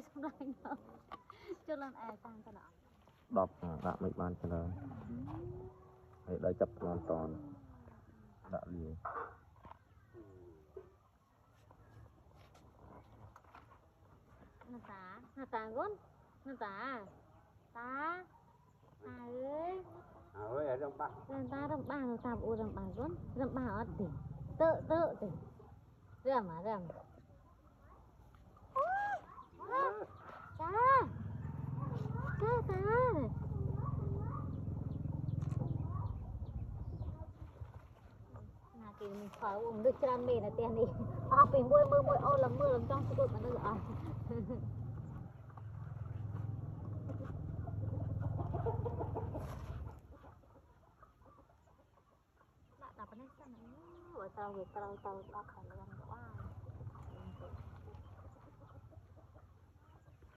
xong lại đâu cho lần ai sang cho nó đọc đã mấy bàn cho lời đây chập hoàn toàn đã liền nó tá gón nó tá ơi ở trong băng ta đồng bang nó tạm u đồng bang gón đồng bang ở tỉnh tự tỉnh rầm ta thì mình khỏi uống nước cho mê là tiền đi học bình mưa ô làm mưa làm trong sự mà nó rõ đạp vào đây sao nó tao